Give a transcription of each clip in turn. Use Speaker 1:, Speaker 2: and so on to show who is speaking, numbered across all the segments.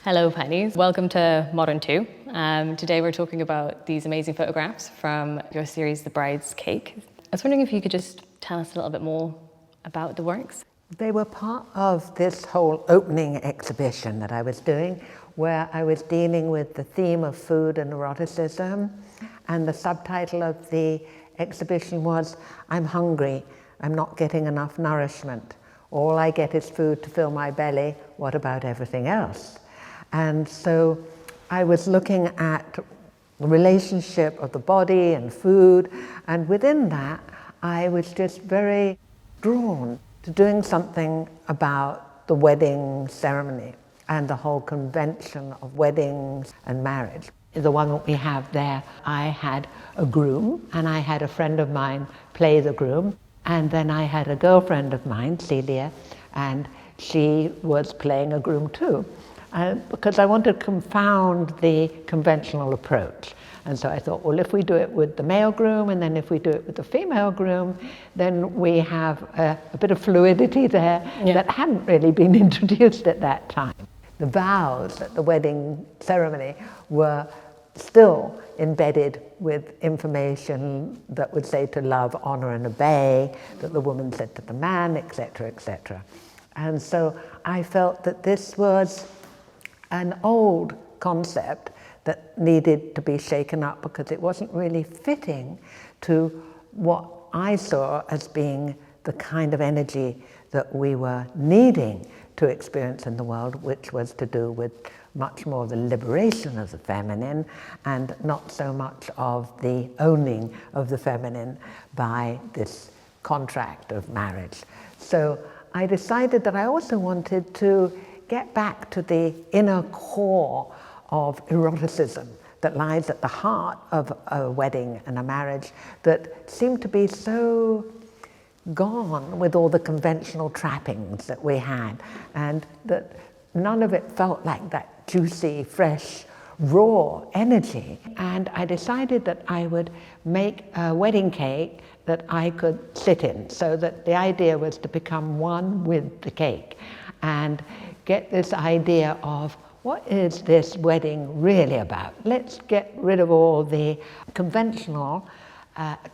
Speaker 1: Hello, Penny. Welcome to Modern 2. Today we're talking about these amazing photographs from your series, The Bride's Cake. I was wondering if you could just tell us a little bit more about the works.
Speaker 2: They were part of this whole opening exhibition that I was doing, where I was dealing with the theme of food and eroticism. And the subtitle of the exhibition was, "I'm hungry, I'm not getting enough nourishment. All I get is food to fill my belly, what about everything else?" And so I was looking at the relationship of the body and food, and within that I was just very drawn to doing something about the wedding ceremony and the whole convention of weddings and marriage. The one that we have there, I had a groom and I had a friend of mine play the groom, and then I had a girlfriend of mine, Celia, and she was playing a groom too. Because I wanted to confound the conventional approach. And so I thought, well, if we do it with the male groom and then if we do it with the female groom, then we have a bit of fluidity there that hadn't really been introduced at that time. The vows at the wedding ceremony were still embedded with information that would say to love, honor, and obey, that the woman said to the man, etc., etc. And so I felt that this was an old concept that needed to be shaken up because it wasn't really fitting to what I saw as being the kind of energy that we were needing to experience in the world, which was to do with much more the liberation of the feminine and not so much of the owning of the feminine by this contract of marriage. So I decided that I also wanted to get back to the inner core of eroticism that lies at the heart of a wedding and a marriage that seemed to be so gone with all the conventional trappings that we had, and that none of it felt like that juicy, fresh, raw energy. And I decided that I would make a wedding cake that I could sit in, so that the idea was to become one with the cake and get this idea of what is this wedding really about? Let's get rid of all the conventional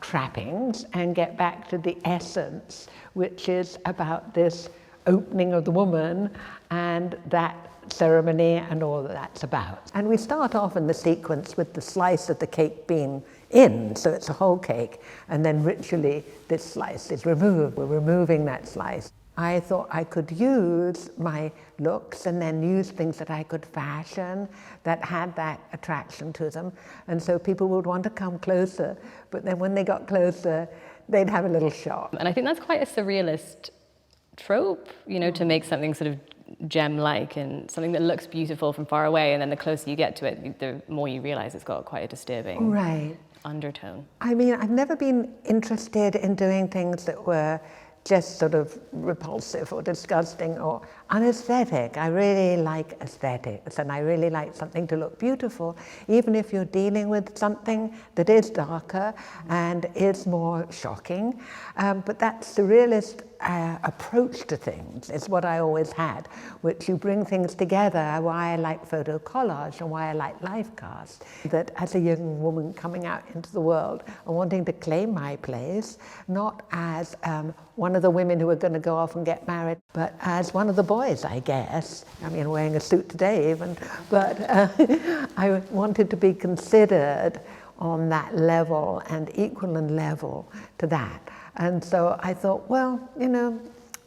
Speaker 2: trappings and get back to the essence, which is about this opening of the woman and that ceremony and all that that's about. And we start off in the sequence with the slice of the cake being in, so it's a whole cake, and then ritually this slice is removed. We're removing that slice. I thought I could use my looks and then use things that I could fashion that had that attraction to them. And so people would want to come closer, but then when they got closer, they'd have a little shock.
Speaker 1: And I think that's quite a surrealist trope, you know, to make something sort of gem-like and something that looks beautiful from far away, and then the closer you get to it, the more you realize it's got quite a disturbing undertone.
Speaker 2: I mean, I've never been interested in doing things that were just sort of repulsive or disgusting or unaesthetic. I really like aesthetics, and I really like something to look beautiful, even if you're dealing with something that is darker and is more shocking. But that surrealist approach to things is what I always had, which you bring things together, why I like photo collage and why I like life cast. That as a young woman coming out into the world and wanting to claim my place, not as one of the women who are going to go off and get married, but as one of the boys, I guess. I mean, wearing a suit today even, but I wanted to be considered on that level and equal in level to that. And so I thought, well, you know,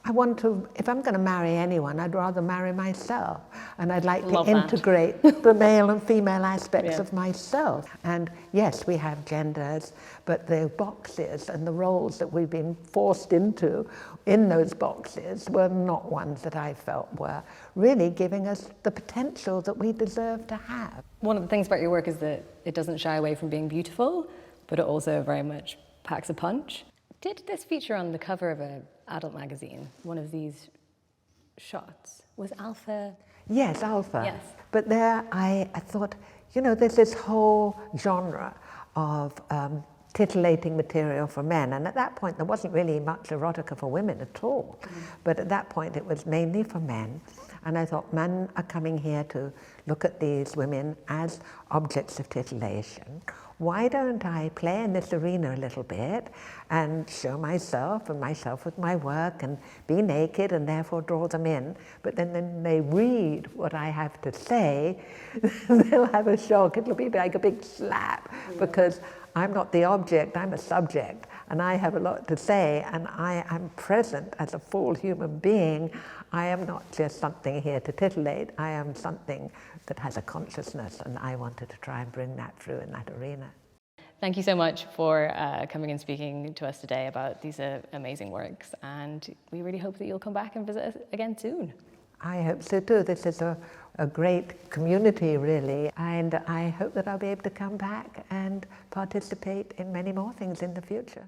Speaker 2: I want to, if I'm going to marry anyone, I'd rather marry myself. And I'd like to integrate the male and female aspects of myself. And yes, we have genders, but the boxes and the roles that we've been forced into in those boxes were not ones that I felt were really giving us the potential that we deserve to have.
Speaker 1: One of the things about your work is that it doesn't shy away from being beautiful, but it also very much packs a punch. Did this feature on the cover of an adult magazine, one of these shots? Was Alpha?
Speaker 2: Yes, Alpha.
Speaker 1: Yes.
Speaker 2: But there I thought, you know, there's this whole genre of titillating material for men. And at that point, there wasn't really much erotica for women at all. But at that point, it was mainly for men. And I thought, men are coming here to look at these women as objects of titillation. Why don't I play in this arena a little bit and show myself and myself with my work and be naked and therefore draw them in? But then they read what I have to say, they'll have a shock. It'll be like a big slap because I'm not the object, I'm a subject, and I have a lot to say, and I am present as a full human being. I am not just something here to titillate, I am something that has a consciousness, and I wanted to try and bring that through in that arena.
Speaker 1: Thank you so much for coming and speaking to us today about these amazing works, and we really hope that you'll come back and visit us again soon.
Speaker 2: I hope so too. This is a great community, really, and I hope that I'll be able to come back and participate in many more things in the future.